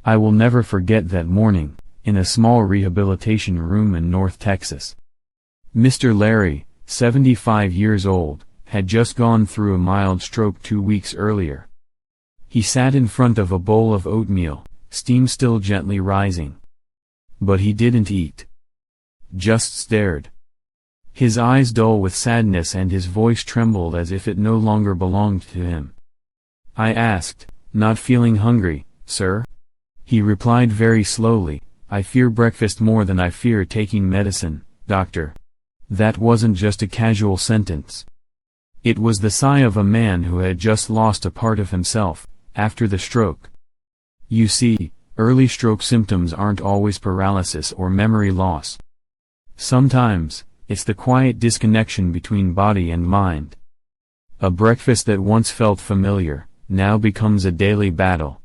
I will never forget that morning, in a small rehabilitation room in North Texas. Mr. Larry, 75 years old, had just gone through a mild stroke 2 weeks earlier. He sat in front of a bowl of oatmeal, steam still gently rising. But he didn't eat. Just stared. His eyes dull with sadness and his voice trembled as if it no longer belonged to him. I asked, "Not feeling hungry, sir?" He replied very slowly, "I fear breakfast more than I fear taking medicine, doctor." That wasn't just a casual sentence. It was the sigh of a man who had just lost a part of himself, after the stroke. You see, early stroke symptoms aren't always paralysis or memory loss. Sometimes, it's the quiet disconnection between body and mind. A breakfast that once felt familiar, now becomes a daily battle.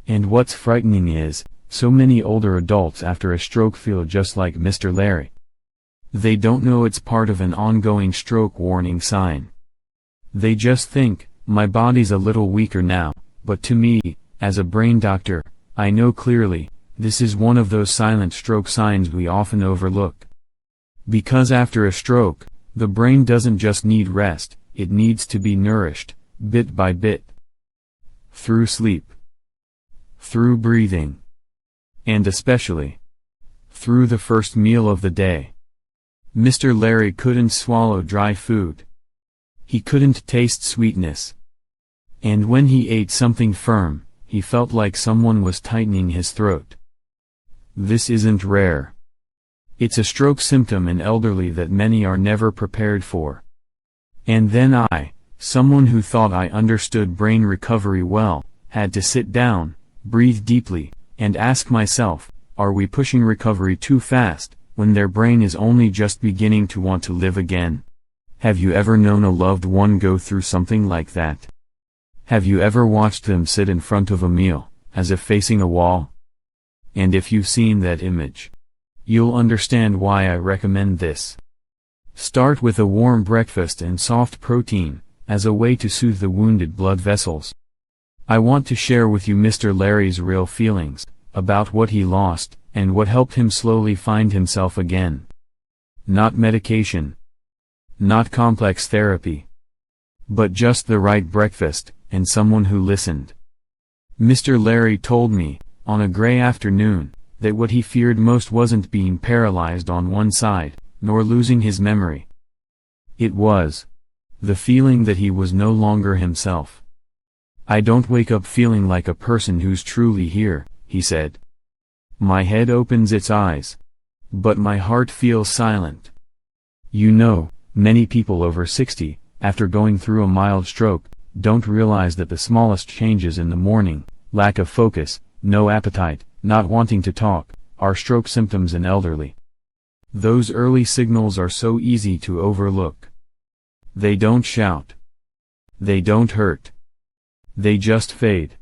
And what's frightening is, so many older adults after a stroke feel just like Mr. Larry. They don't know it's part of an ongoing stroke warning sign. They just think, my body's a little weaker now, but to me, as a brain doctor, I know clearly, this is one of those silent stroke signs we often overlook. Because after a stroke, the brain doesn't just need rest, it needs to be nourished, bit by bit. Through sleep. Through breathing. And especially, through the first meal of the day. Mr. Larry couldn't swallow dry food. He couldn't taste sweetness. And when he ate something firm, he felt like someone was tightening his throat. This isn't rare. It's a stroke symptom in elderly that many are never prepared for. And then I, someone who thought I understood brain recovery well, had to sit down, breathe deeply, and ask myself, are we pushing recovery too fast, when their brain is only just beginning to want to live again? Have you ever known a loved one go through something like that? Have you ever watched them sit in front of a meal, as if facing a wall? And if you've seen that image, you'll understand why I recommend this. Start with a warm breakfast and soft protein, as a way to soothe the wounded blood vessels. I want to share with you Mr. Larry's real feelings, about what he lost, and what helped him slowly find himself again. Not medication. Not complex therapy. But just the right breakfast, and someone who listened. Mr. Larry told me, on a gray afternoon, that what he feared most wasn't being paralyzed on one side, nor losing his memory. It was the feeling that he was no longer himself. "I don't wake up feeling like a person who's truly here," he said. "My head opens its eyes. But my heart feels silent." You know, many people over 60, after going through a mild stroke, don't realize that the smallest changes in the morning, lack of focus, no appetite, not wanting to talk, are stroke symptoms in elderly. Those early signals are so easy to overlook. They don't shout. They don't hurt. They just fade.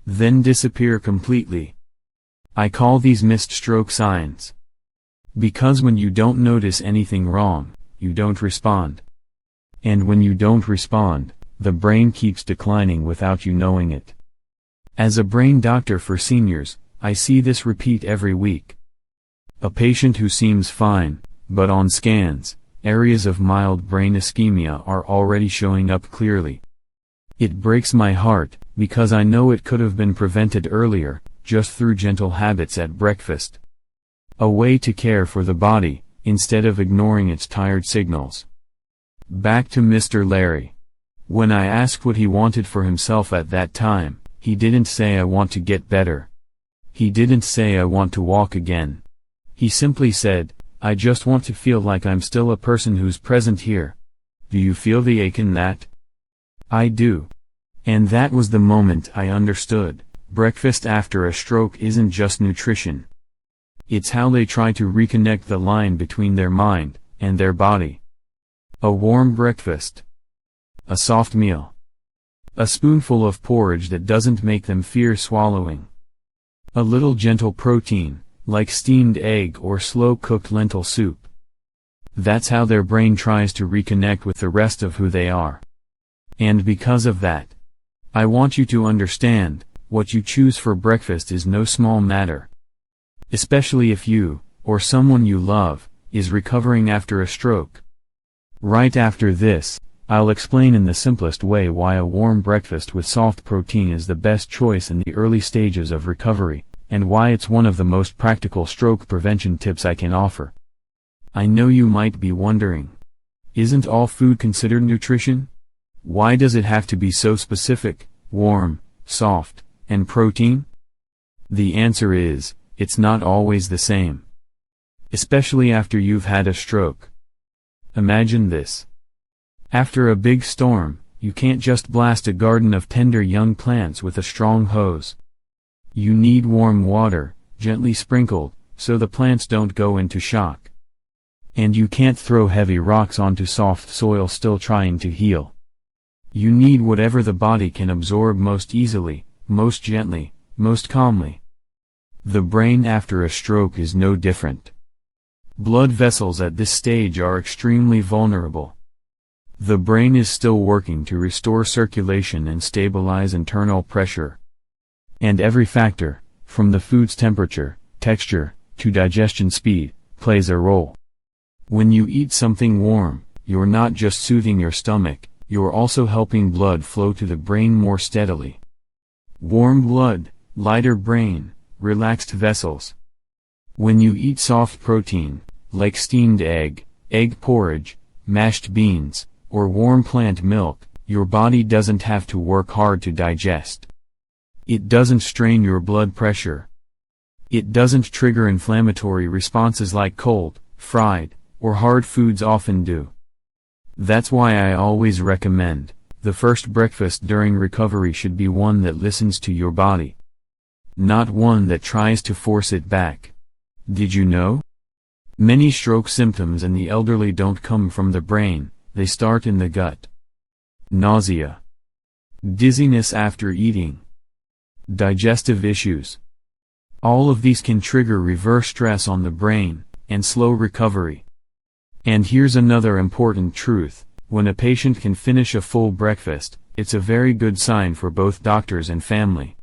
Then disappear completely. I call these missed stroke signs. Because when you don't notice anything wrong, you don't respond. And when you don't respond, the brain keeps declining without you knowing it. As a brain doctor for seniors, I see this repeat every week. A patient who seems fine, but on scans, areas of mild brain ischemia are already showing up clearly. It breaks my heart, because I know it could have been prevented earlier, just through gentle habits at breakfast. A way to care for the body, instead of ignoring its tired signals. Back to Mr. Larry. When I asked what he wanted for himself at that time, he didn't say "I want to get better." He didn't say "I want to walk again." He simply said, "I just want to feel like I'm still a person who's present here." Do you feel the ache in that? I do. And that was the moment I understood, breakfast after a stroke isn't just nutrition. It's how they try to reconnect the line between their mind and their body. A warm breakfast. A soft meal. A spoonful of porridge that doesn't make them fear swallowing. A little gentle protein, like steamed egg or slow-cooked lentil soup. That's how their brain tries to reconnect with the rest of who they are. And because of that, I want you to understand, what you choose for breakfast is no small matter. Especially if you, or someone you love, is recovering after a stroke. Right after this, I'll explain in the simplest way why a warm breakfast with soft protein is the best choice in the early stages of recovery, and why it's one of the most practical stroke prevention tips I can offer. I know you might be wondering, isn't all food considered nutrition? Why does it have to be so specific, warm, soft, and protein? The answer is, it's not always the same. Especially after you've had a stroke. Imagine this. After a big storm, you can't just blast a garden of tender young plants with a strong hose. You need warm water, gently sprinkled, so the plants don't go into shock. And you can't throw heavy rocks onto soft soil still trying to heal. You need whatever the body can absorb most easily, most gently, most calmly. The brain after a stroke is no different. Blood vessels at this stage are extremely vulnerable. The brain is still working to restore circulation and stabilize internal pressure. And every factor, from the food's temperature, texture, to digestion speed, plays a role. When you eat something warm, you're not just soothing your stomach, you're also helping blood flow to the brain more steadily. Warm blood, lighter brain, relaxed vessels. When you eat soft protein, like steamed egg, egg porridge, mashed beans, or warm plant milk, your body doesn't have to work hard to digest. It doesn't strain your blood pressure. It doesn't trigger inflammatory responses like cold, fried, or hard foods often do. That's why I always recommend, the first breakfast during recovery should be one that listens to your body. Not one that tries to force it back. Did you know? Many stroke symptoms in the elderly don't come from the brain, they start in the gut. Nausea. Dizziness after eating. Digestive issues. All of these can trigger reverse stress on the brain, and slow recovery. And here's another important truth, when a patient can finish a full breakfast, it's a very good sign for both doctors and family.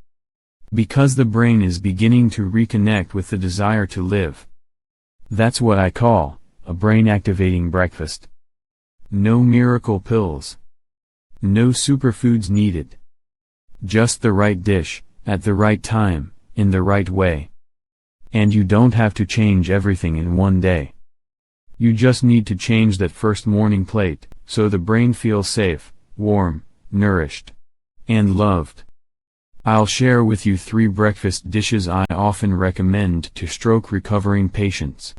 Because the brain is beginning to reconnect with the desire to live. That's what I call, a brain-activating breakfast. No miracle pills. No superfoods needed. Just the right dish, at the right time, in the right way. And you don't have to change everything in one day. You just need to change that first morning plate, so the brain feels safe, warm, nourished, and loved. I'll share with you 3 breakfast dishes I often recommend to stroke recovering patients.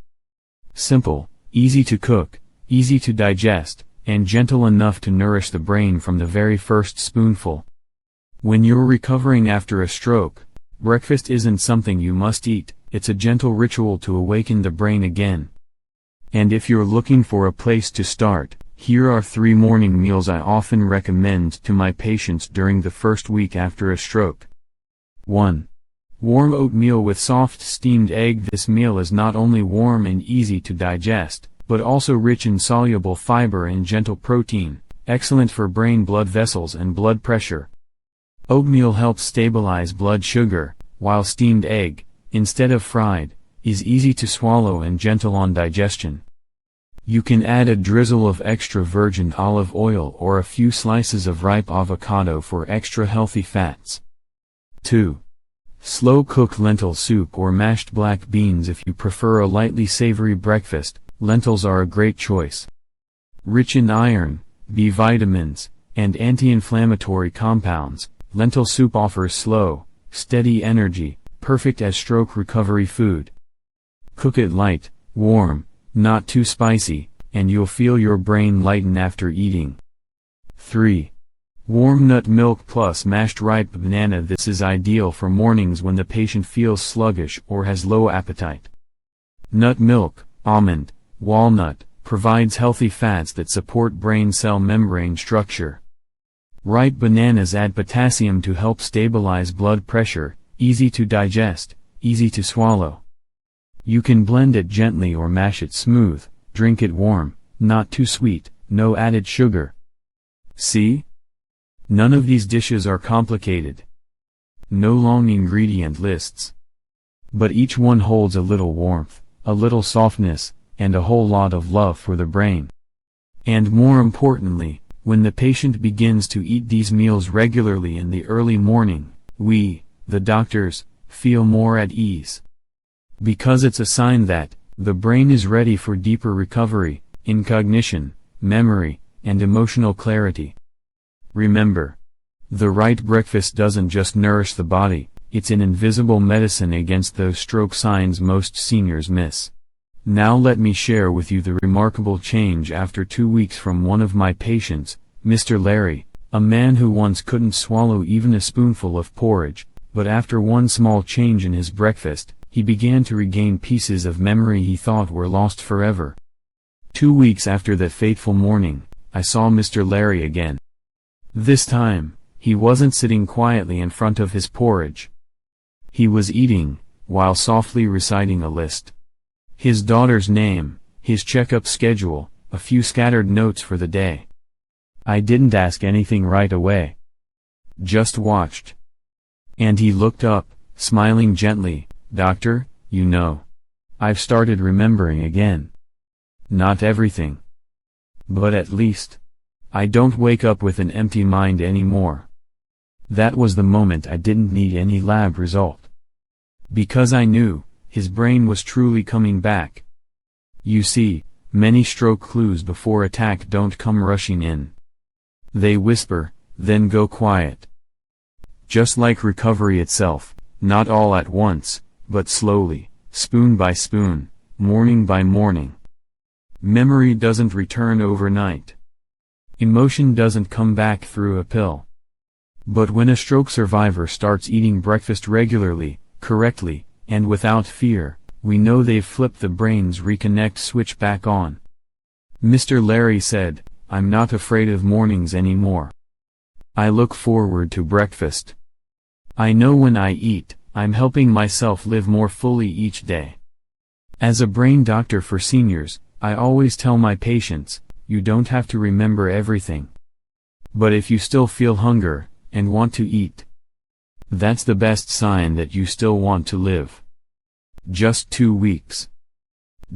Simple, easy to cook, easy to digest, and gentle enough to nourish the brain from the very first spoonful. When you're recovering after a stroke, breakfast isn't something you must eat, it's a gentle ritual to awaken the brain again. And if you're looking for a place to start, here are 3 morning meals I often recommend to my patients during the first week after a stroke. 1. Warm oatmeal with soft steamed egg. This meal is not only warm and easy to digest, but also rich in soluble fiber and gentle protein, excellent for brain blood vessels and blood pressure. Oatmeal helps stabilize blood sugar, while steamed egg, instead of fried, is easy to swallow and gentle on digestion. You can add a drizzle of extra virgin olive oil or a few slices of ripe avocado for extra healthy fats. 2. Slow-cooked lentil soup or mashed black beans. If you prefer a lightly savory breakfast, lentils are a great choice. Rich in iron, B vitamins, and anti-inflammatory compounds, lentil soup offers slow, steady energy, perfect as stroke recovery food. Cook it light, warm, not too spicy, and you'll feel your brain lighten after eating. 3. Warm nut milk plus mashed ripe banana. This is ideal for mornings when the patient feels sluggish or has low appetite. Nut milk, almond, walnut, provides healthy fats that support brain cell membrane structure. Ripe bananas add potassium to help stabilize blood pressure, easy to digest, easy to swallow. You can blend it gently or mash it smooth, drink it warm, not too sweet, no added sugar. See? None of these dishes are complicated. no long ingredient lists. But each one holds a little warmth, a little softness, and a whole lot of love for the brain. And more importantly, when the patient begins to eat these meals regularly in the early morning, we, the doctors, feel more at ease. Because it's a sign that the brain is ready for deeper recovery, in cognition, memory, and emotional clarity. Remember, the right breakfast doesn't just nourish the body, it's an invisible medicine against those stroke signs most seniors miss. Now let me share with you the remarkable change after 2 weeks from one of my patients, Mr. Larry, a man who once couldn't swallow even a spoonful of porridge, but after one small change in his breakfast, he began to regain pieces of memory he thought were lost forever. 2 weeks after that fateful morning, I saw Mr. Larry again. This time, he wasn't sitting quietly in front of his porridge. He was eating, while softly reciting a list. His daughter's name, his checkup schedule, a few scattered notes for the day. I didn't ask anything right away. Just watched. And he looked up, smiling gently, "Doctor, you know, I've started remembering again. Not everything. But at least, I don't wake up with an empty mind anymore." That was the moment I didn't need any lab result. Because I knew, his brain was truly coming back. You see, many stroke clues before attack don't come rushing in. They whisper, then go quiet. Just like recovery itself, not all at once, but slowly, spoon by spoon, morning by morning. Memory doesn't return overnight. Emotion doesn't come back through a pill. But when a stroke survivor starts eating breakfast regularly, correctly, and without fear, we know they've flipped the brain's reconnect switch back on. Mr. Larry said, "I'm not afraid of mornings anymore. I look forward to breakfast. I know when I eat, I'm helping myself live more fully each day." As a brain doctor for seniors, I always tell my patients, you don't have to remember everything. But if you still feel hunger, and want to eat, that's the best sign that you still want to live. Just 2 weeks.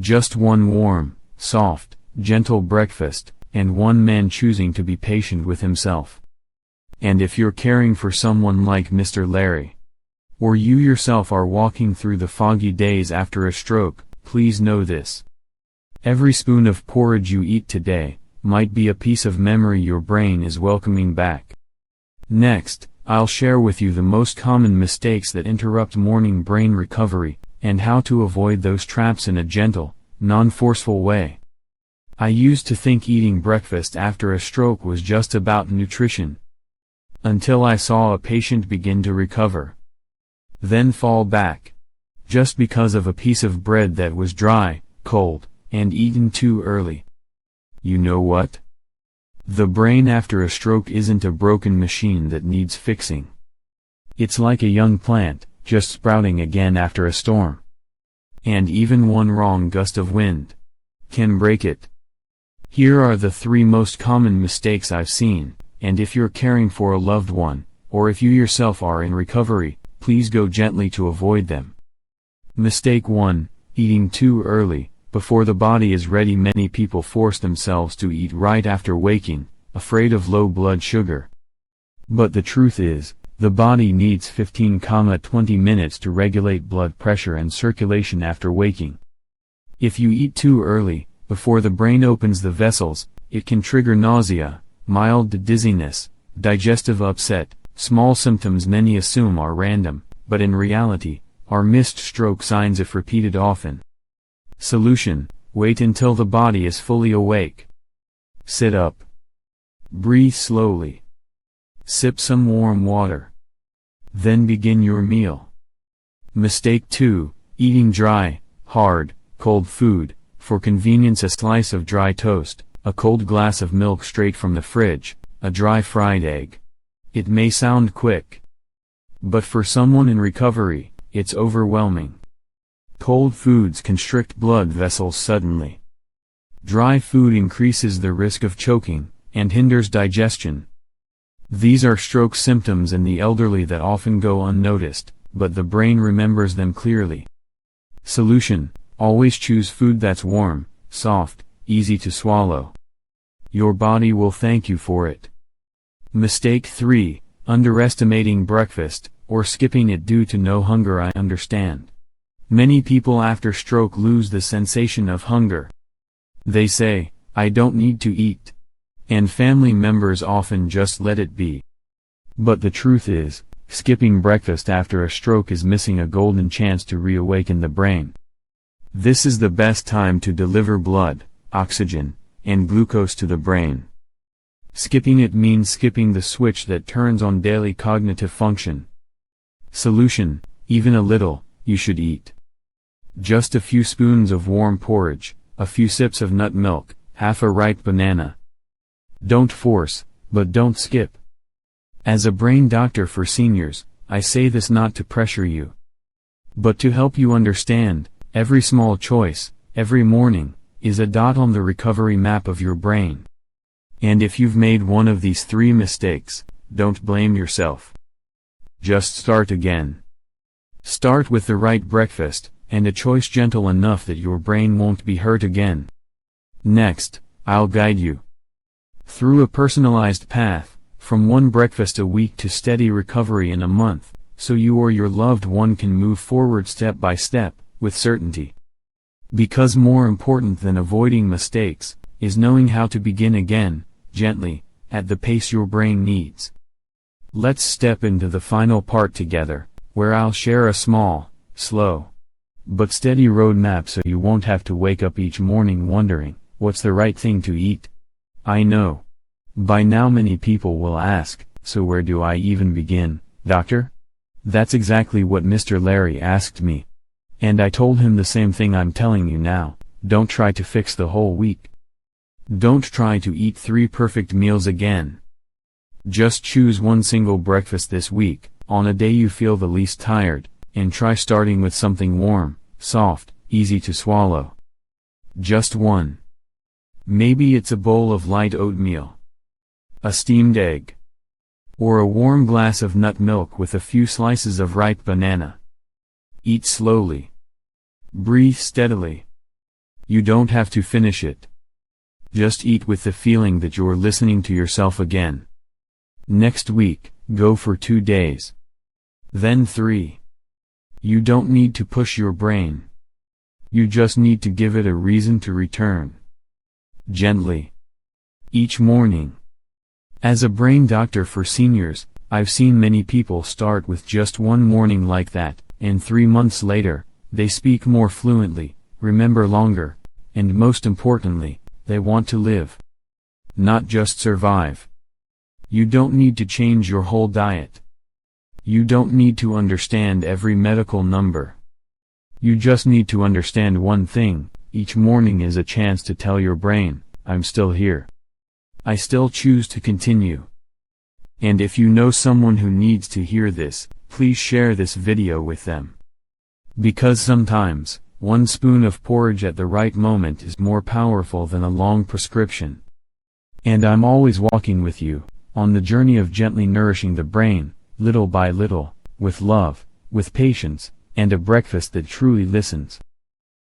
Just one warm, soft, gentle breakfast, and one man choosing to be patient with himself. And if you're caring for someone like Mr. Larry, or you yourself are walking through the foggy days after a stroke, please know this. Every spoon of porridge you eat today, might be a piece of memory your brain is welcoming back. Next, I'll share with you the most common mistakes that interrupt morning brain recovery, and how to avoid those traps in a gentle, non-forceful way. I used to think eating breakfast after a stroke was just about nutrition. Until I saw a patient begin to recover. Then fall back. Just because of a piece of bread that was dry, cold, and eaten too early. You know what? The brain after a stroke isn't a broken machine that needs fixing. It's like a young plant, just sprouting again after a storm. And even one wrong gust of wind can break it. Here are the 3 most common mistakes I've seen, and if you're caring for a loved one, or if you yourself are in recovery, please go gently to avoid them. Mistake 1, eating too early. Before the body is ready, many people force themselves to eat right after waking, afraid of low blood sugar. But the truth is, the body needs 15-20 minutes to regulate blood pressure and circulation after waking. If you eat too early, before the brain opens the vessels, it can trigger nausea, mild dizziness, digestive upset, small symptoms many assume are random, but in reality, are missed stroke signs if repeated often. Solution: wait until the body is fully awake. Sit up. Breathe slowly. Sip some warm water. Then begin your meal. Mistake 2, eating dry, hard, cold food. For convenience, a slice of dry toast, a cold glass of milk straight from the fridge, a dry fried egg. It may sound quick, but for someone in recovery, it's overwhelming. Cold foods constrict blood vessels suddenly. Dry food increases the risk of choking, and hinders digestion. These are stroke symptoms in the elderly that often go unnoticed, but the brain remembers them clearly. Solution: always choose food that's warm, soft, easy to swallow. Your body will thank you for it. Mistake 3. Underestimating breakfast, or skipping it due to no hunger. I understand. Many people after stroke lose the sensation of hunger. They say, "I don't need to eat." And family members often just let it be. But the truth is, skipping breakfast after a stroke is missing a golden chance to reawaken the brain. This is the best time to deliver blood, oxygen, and glucose to the brain. Skipping it means skipping the switch that turns on daily cognitive function. Solution: even a little, you should eat. Just a few spoons of warm porridge, a few sips of nut milk, half a ripe banana. Don't force, but don't skip. As a brain doctor for seniors, I say this not to pressure you, but to help you understand, every small choice, every morning, is a dot on the recovery map of your brain. And if you've made one of these 3 mistakes, don't blame yourself. Just start again. Start with the right breakfast, and a choice gentle enough that your brain won't be hurt again. Next, I'll guide you through a personalized path, from 1 breakfast a week to steady recovery in a month, so you or your loved one can move forward step by step, with certainty. Because more important than avoiding mistakes, is knowing how to begin again, gently, at the pace your brain needs. Let's step into the final part together, where I'll share a small, slow, but steady roadmap so you won't have to wake up each morning wondering, what's the right thing to eat? I know. By now many people will ask, so where do I even begin, doctor? That's exactly what Mr. Larry asked me. And I told him the same thing I'm telling you now: don't try to fix the whole week. Don't try to eat 3 perfect meals again. Just choose 1 single breakfast this week, on a day you feel the least tired, and try starting with something warm, soft, easy to swallow. Just 1. Maybe it's a bowl of light oatmeal, a steamed egg, or a warm glass of nut milk with a few slices of ripe banana. Eat slowly. Breathe steadily. You don't have to finish it. Just eat with the feeling that you're listening to yourself again. Next week, go for 2 days. Then 3. You don't need to push your brain. You just need to give it a reason to return. Gently. Each morning. As a brain doctor for seniors, I've seen many people start with just 1 morning like that, and 3 months later, they speak more fluently, remember longer, and most importantly, they want to live. Not just survive. You don't need to change your whole diet. You don't need to understand every medical number. You just need to understand one thing: each morning is a chance to tell your brain, I'm still here. I still choose to continue. And if you know someone who needs to hear this, please share this video with them. Because sometimes, 1 spoon of porridge at the right moment is more powerful than a long prescription. And I'm always walking with you, on the journey of gently nourishing the brain, little by little, with love, with patience, and a breakfast that truly listens.